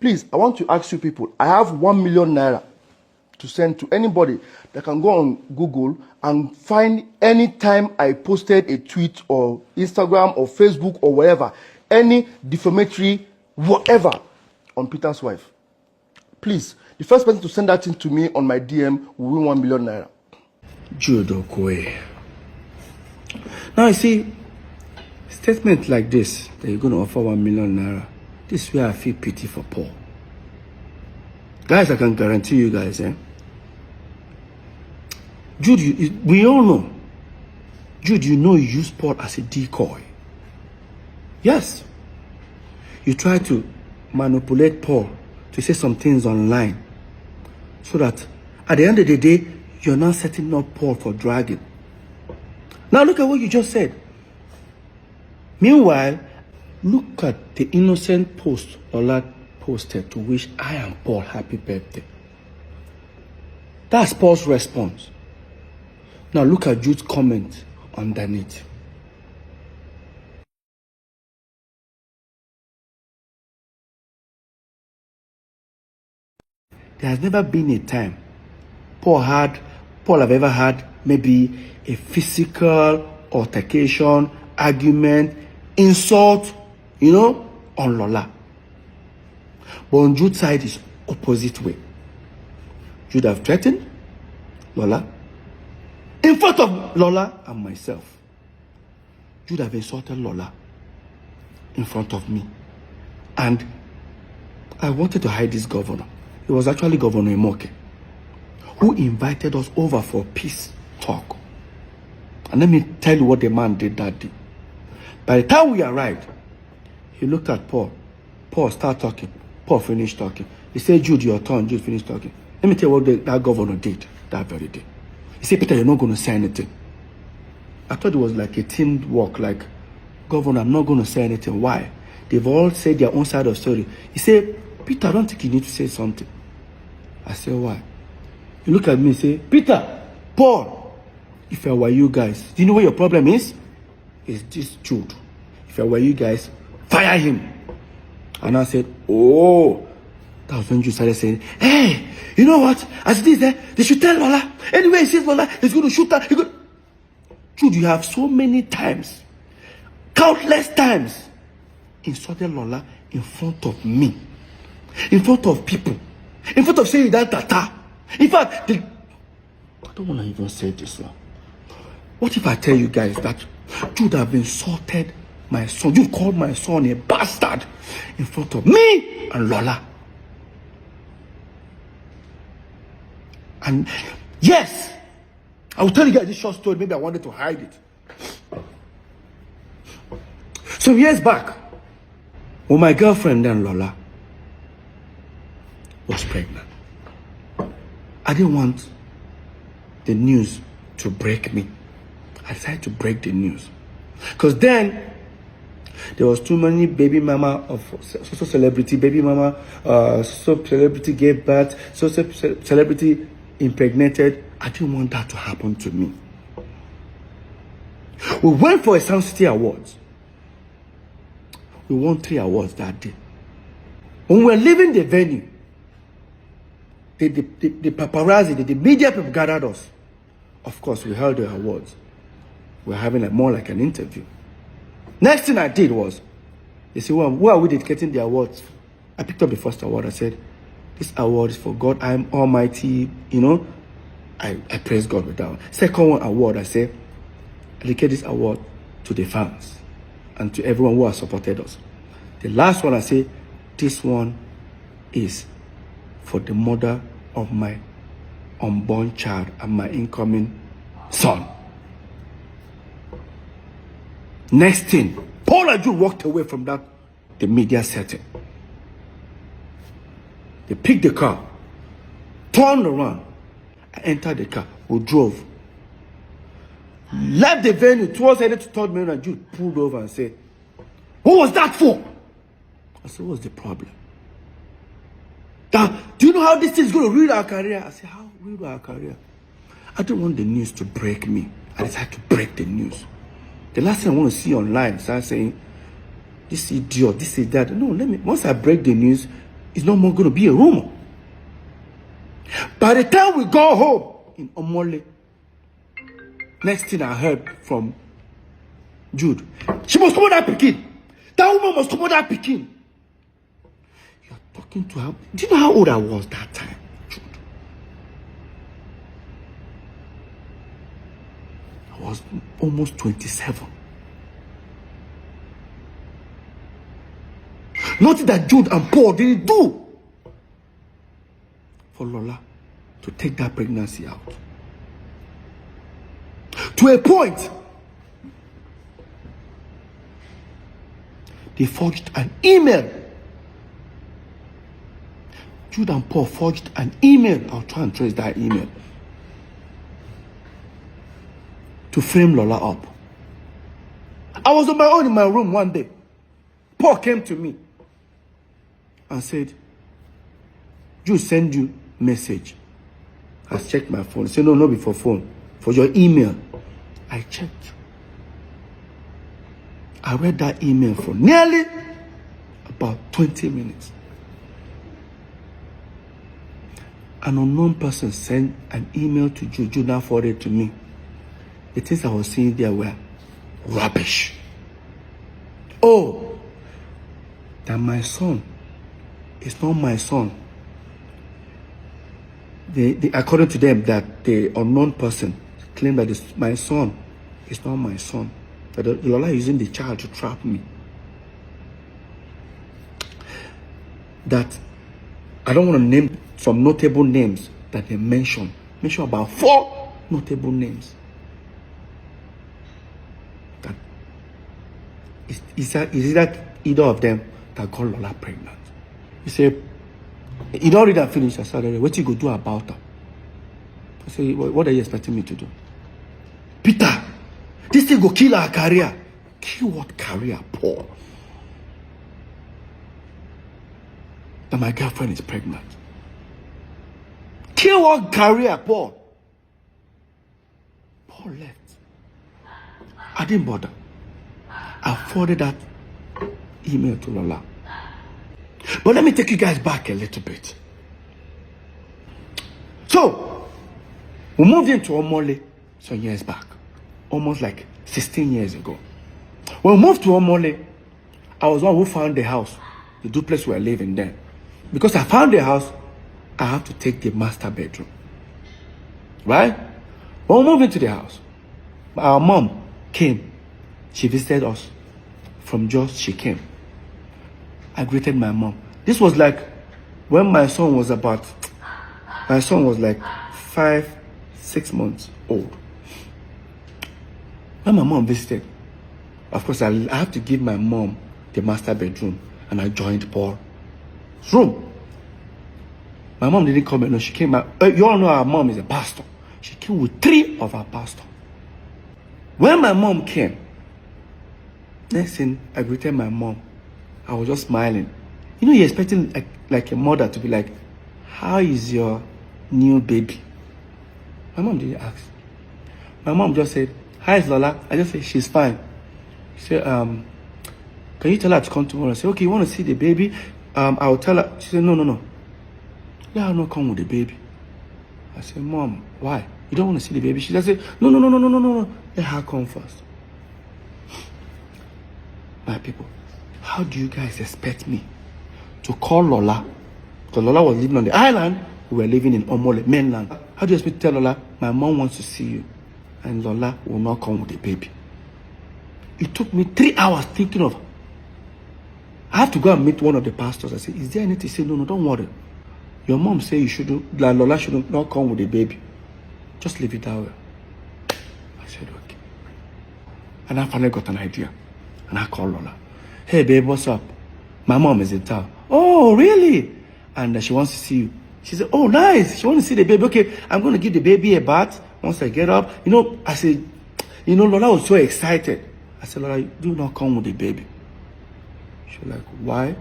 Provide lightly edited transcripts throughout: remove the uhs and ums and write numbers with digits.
Please, I want to ask you people, I have 1 million naira to send to anybody that can go on Google and find any time I posted a tweet or Instagram or Facebook or whatever, any defamatory whatever on Peter's wife. Please, the first person to send that thing to me on my DM will win 1 million naira. Jude Okoye. Now you see, statement like this, that you're going to offer 1 million naira, this is where I feel pity for Paul. Guys, I can guarantee you guys, Jude, we all know. Jude, you know you use Paul as a decoy. Yes. You try to manipulate Paul to say some things online so that at the end of the day, you're not setting up Paul for dragging. Now look at what you just said. Meanwhile, look at the innocent post Ola posted to wish I and Paul happy birthday. That's Paul's response. Now look at Jude's comment underneath. There has never been a time Paul have ever had maybe a physical altercation, argument, insult, on Lola. But on Jude's side is opposite way. Jude have threatened Lola in front of Lola and myself. Jude have insulted Lola in front of me. And I wanted to hide this governor. It was actually Governor Imoke who invited us over for peace talk. And let me tell you what the man did that day. By the time we arrived, he looked at Paul. Paul started talking. Paul finished talking. He said, Jude, your turn. Jude finished talking. Let me tell you what that governor did that very day. He said, Peter, you're not going to say anything. I thought it was like a team work, like, Governor, I'm not going to say anything. Why? They've all said their own side of the story. He said, Peter, I don't think you need to say something. I said, why? He looked at me and said, Peter, Paul, if I were you guys, do you know what your problem is? It's this Jude. If I were you guys, fire him. And I said, oh. That was when Jude started saying, hey, you know what? As it is, they should tell Lola. Anyway, he says Lola, he's going to shoot her. Jude, you have so many times, countless times, insulted Lola in front of me, in front of people, in front of saying that tata. In fact, I don't want to even say this now. What if I tell you guys that Jude have insulted my son? You called my son a bastard in front of me and Lola. And yes, I will tell you guys this short story. Maybe I wanted to hide it. Some years back, when my girlfriend then Lola was pregnant, I didn't want the news to break me. I decided to break the news. Because then, there was too many baby mama of social celebrity, baby mama, social celebrity gave birth, social celebrity impregnated. I didn't want that to happen to me. We went for a Sound City Awards. We won 3 awards that day. When we were leaving the venue, the paparazzi, the media people gathered us. Of course, we held the awards. We were having more like an interview. Next thing I did was, they said, well, who are we dedicating the awards? I picked up the first award. I said, this award is for God, I'm Almighty, I praise God with that one. Second one award, I said, I dedicate this award to the fans and to everyone who has supported us. The last one, I say, this one is for the mother of my unborn child and my incoming son. Next thing, Paul and Jude walked away from the media setting. They picked the car, turned around, and entered the car. We drove. Left the venue towards headed to Third Main, and Jude pulled over and said, what was that for? I said, what's the problem? Now, do you know how this thing is going to ruin our career? I said, how ruin our career? I don't want the news to break me. I decided to break the news. The last thing I want to see online, start saying, this idiot, this is that. No, once I break the news, it's no more going to be a rumor. By the time we got home in Omole, next thing I heard from Jude, she must come on that Pekin. That woman must come on that Pekin. You're talking to her. Do you know how old I was that time, Jude? I was almost 27. Nothing that Jude and Paul didn't do for Lola to take that pregnancy out. To a point, they forged an email. Jude and Paul forged an email. I'll try and trace that email. To frame Lola up. I was on my own in my room one day. Paul came to me and said, Jude send you message. I checked my phone. He said, no, not before phone. For your email. I checked. I read that email for nearly about 20 minutes. An unknown person sent an email to Jude. Jude now forwarded to me. The things I was seeing there were rubbish. Oh, that my son is not my son. According to them, that the unknown person claimed that my son is not my son. That Lola is using the child to trap me. That I don't want to name some notable names that they mention. Mention about 4 notable names. That is that either of them that got Lola pregnant. He said, he don't read and finish. I said, what you go do about her? I said, what are you expecting me to do? Peter, this thing go kill our career. Kill what career, Paul? That my girlfriend is pregnant. Kill what career, Paul? Paul left. I didn't bother. I forwarded that email to Lola. But let me take you guys back a little bit. So, we moved into Omole some years back. Almost like 16 years ago. When we moved to Omole, I was one who found the house, the duplex we were living there. Because I found the house, I have to take the master bedroom. Right? When we moved into the house, our mom came. She visited us. From Jos, she came. I greeted my mom. This was like when my son was like 5, 6 months old. When my mom visited, of course, I have to give my mom the master bedroom, and I joined Paul's room. My mom didn't come in. No, she came out. You all know our mom is a pastor. She came with 3 of our pastors. When my mom came, next thing, I greeted my mom. I was just smiling. You know, you're expecting like a mother to be like, how is your new baby? My mom didn't ask. My mom just said, hi, Lola. I just said, she's fine. She said, can you tell her to come tomorrow? I said, okay, you want to see the baby? I'll tell her. She said, no. Let her not come with the baby. I said, Mom, why? You don't want to see the baby? She just said, no. Let her come first. My people, how do you guys expect me to call Lola? Because Lola was living on the island. We were living in Omole, mainland. How do you expect me to tell Lola, my mom wants to see you, and Lola will not come with the baby? It took me 3 hours thinking of, I have to go and meet one of the pastors. I said, is there anything? He said, no, don't worry. Your mom said you shouldn't, Lola shouldn't not come with the baby. Just leave it that way. I said, okay. And I finally got an idea. And I called Lola. Hey, babe, what's up? My mom is in town. Oh, really? And she wants to see you. She said, oh, nice. She wants to see the baby. Okay, I'm going to give the baby a bath once I get up. I said, Lola was so excited. I said, Lola, do not come with the baby. She was like, why?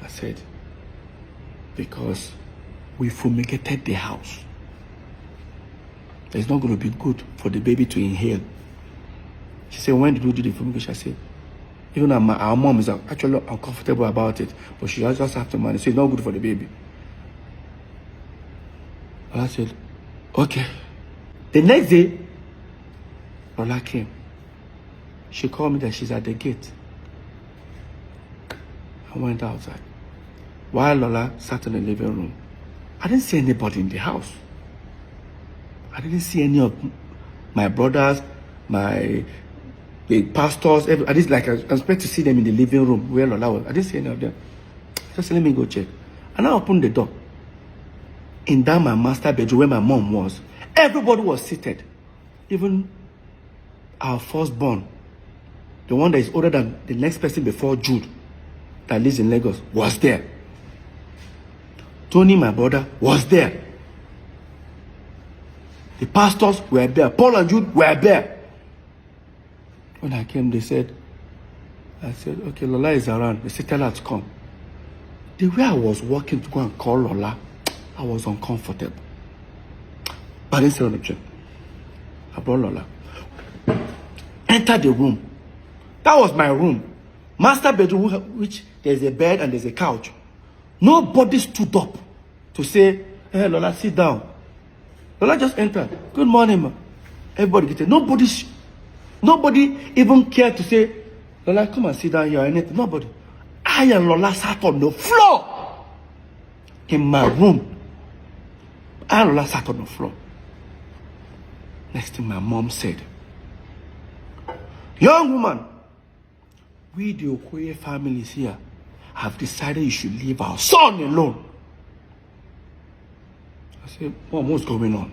I said, because we fumigated the house. It's not going to be good for the baby to inhale. She said, when did we do the fumigation? I said, Even our mom is actually uncomfortable about it, but she just have the money, so it's not good for the baby. I said, okay. The next day, Lola came. She called me that she's at the gate. I went outside. While Lola sat in the living room, I didn't see anybody in the house. I didn't see any of my brothers, the pastors. I didn't I expect to see them in the living room where Lola was. I didn't see any of them. Just let me go check. And I opened the door. In that my master bedroom where my mom was, everybody was seated. Even our firstborn, the one that is older than the next person before Jude, that lives in Lagos, was there. Tony, my brother, was there. The pastors were there. Paul and Jude were there. When I came, I said, okay, Lola is around. They said, tell her to come. The way I was walking to go and call Lola, I was uncomfortable. But I didn't say anything. I brought Lola. Entered the room. That was my room. Master bedroom, which there's a bed and there's a couch. Nobody stood up to say, hey, Lola, sit down. Lola just entered. Good morning, ma. Everybody get it. Nobody even cared to say, Lola, come and sit down here or anything. Nobody. I and Lola sat on the floor in my room. I and Lola sat on the floor. Next thing my mom said, young woman, we the Okoye families here have decided you should leave our son alone. I said, Mom, what's going on?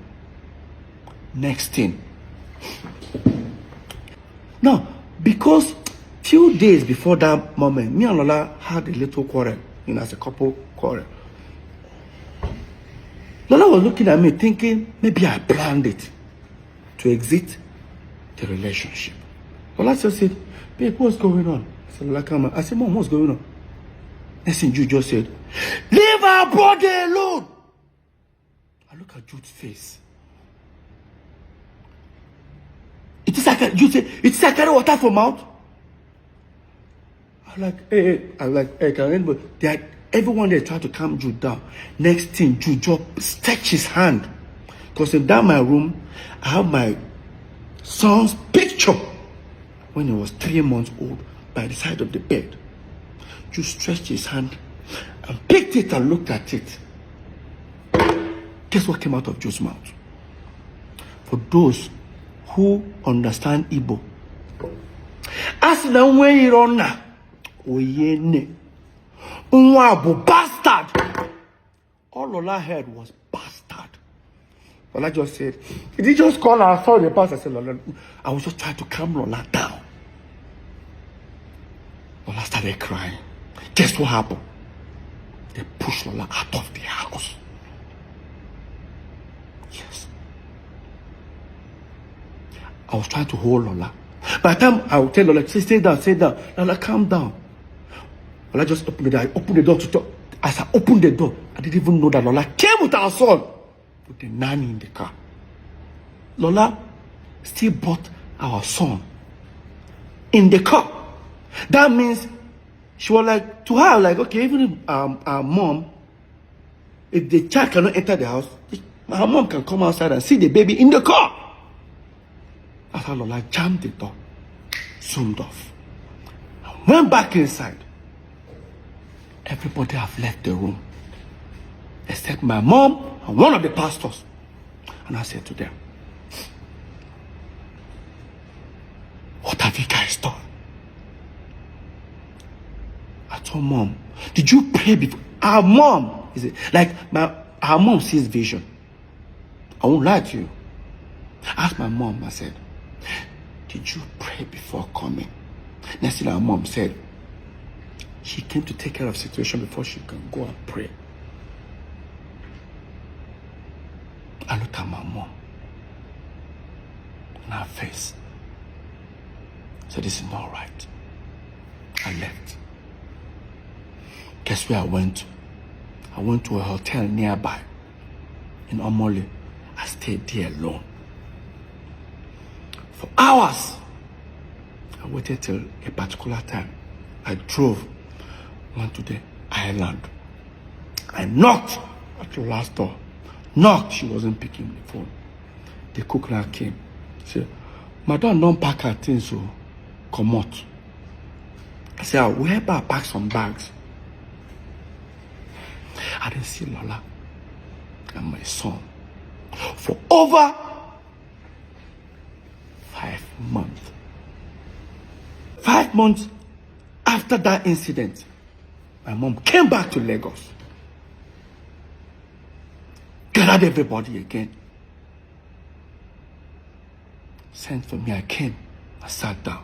Next thing. Now, because few days before that moment, me and Lola had a little quarrel, as a couple quarrel. Lola was looking at me thinking, maybe I planned it to exit the relationship. Lola just said, babe, what's going on? I said, Lola, come on. I said, Mom, what's going on? Next thing Jude just said, leave our brother alone. I look at Jude's face. It is like Jude said, it's like carry water from mouth. I'm like, hey, can anybody? Everyone there tried to calm Jude down. Next thing, Jude just stretched his hand. Because in that my room, I have my son's picture when he was 3 months old by the side of the bed. Jude stretched his hand and picked it and looked at it. Guess what came out of Jude's mouth? For those who understand Igbo, as the way Rona, Oyene, Unwabu, bastard. All Lola heard was bastard. Lola just said, did he just call her? I saw the pastor. I said, Lola, I was just trying to calm Lola down. Lola started crying. Guess what happened? They pushed Lola out of the house. Yes. I was trying to hold Lola. By the time I would tell Lola, stay down. Lola, calm down. Lola just opened the door. I opened the door to talk. As I opened the door, I didn't even know that Lola came with our son, with the nanny in the car. Lola still brought our son in the car. That means she was like, to her, like, okay, even if our mom, if the child cannot enter the house, her mom can come outside and see the baby in the car. That's how Lola jammed the door, zoomed off, and went back inside. Everybody have left the room, except my mom and one of the pastors. And I said to them, what have you guys done? I told Mom, did you pray before? Our mom, our mom sees vision. I won't lie to you. I asked my mom, I said, did you pray before coming? Next thing our mom said, she came to take care of the situation before she can go and pray. I looked at my mom and her face. I said, this is not right. I left. Guess where I went to? I went to a hotel nearby in Omole. I stayed there alone. For hours, I waited till a particular time. I drove, went to the island. I knocked at the last door. Knocked, she wasn't picking the phone. The cook now came. She said, Madam, don't pack her things, so come out. I said, I'll help her pack some bags. I didn't see Lola and my son for over 5 months. 5 months after that incident, my mom came back to Lagos. Gathered everybody again. Sent for me, I came. I sat down.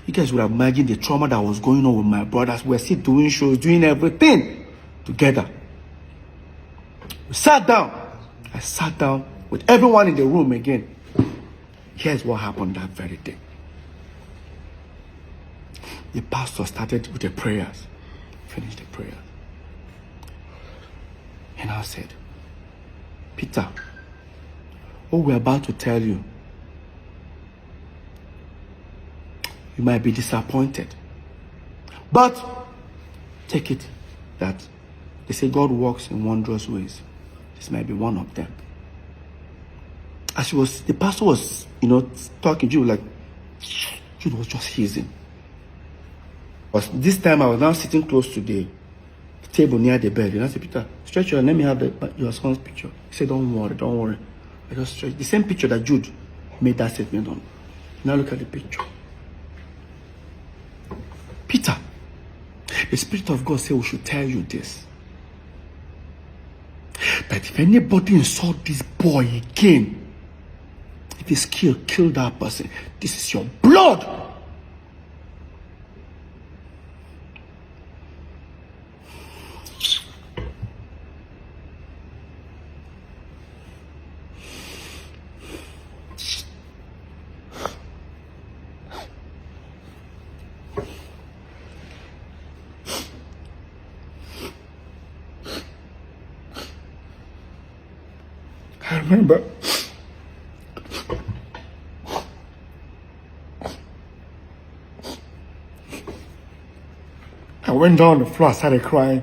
You guys would have imagined the trauma that was going on with my brothers. We were still doing shows, doing everything together. We sat down. I sat down with everyone in the room again. Here's what happened that very day. The pastor started with the prayers. Finished the prayers. And I said, Peter, what we're about to tell you, you might be disappointed. But take it that they say God works in wondrous ways. This might be one of them. As the pastor was, talking, Jude was like, Jude was just hissing. But this time I was now sitting close to the table near the bed. And I said, Peter, stretch your, let me have your son's picture. He said, don't worry. I just stretched the same picture that Jude made that statement on. Now look at the picture. Peter, the Spirit of God said we should tell you this. That if anybody insult this boy again, if he's killed, kill that person. This is your blood. I remember I went down on the floor, I started crying.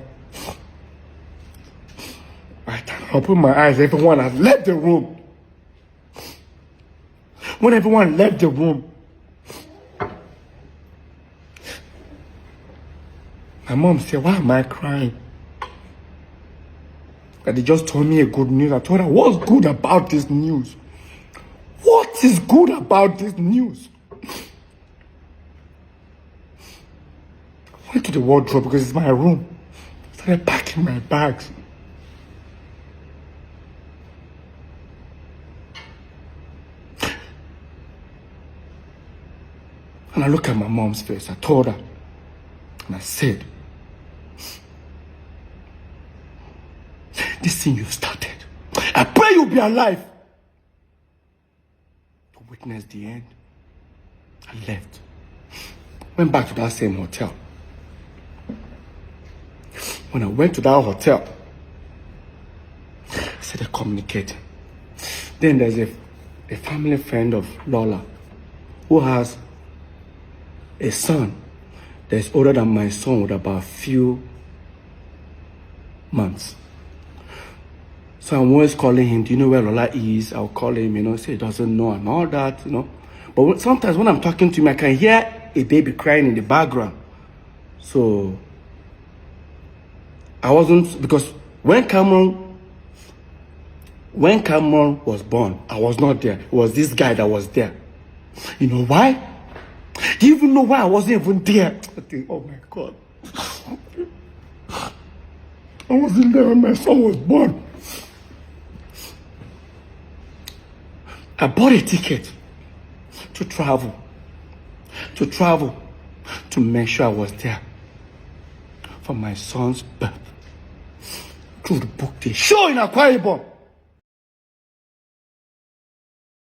I opened my eyes, everyone had left the room. When everyone left the room, my mom said, why am I crying? That they just told me a good news. I told her, what's good about this news? What is good about this news? I went to the wardrobe because it's my room. I started packing my bags. And I looked at my mom's face. I told her, and I said, this thing you started, I pray you'll be alive to witness the end. I left. Went back to that same hotel. When I went to that hotel, I started communicating. Then there's a family friend of Lola who has a son that's older than my son with about a few months. So I'm always calling him, do you know where Lola is? I'll call him, say he doesn't know and all that, But sometimes when I'm talking to him, I can hear a baby crying in the background. So I wasn't, because when Cameron was born, I was not there. It was this guy that was there. You know why? Do you even know why I wasn't even there? I think, oh my God. I wasn't there when my son was born. I bought a ticket to travel to make sure I was there for my son's birth. To book the show in Akwa Ibom.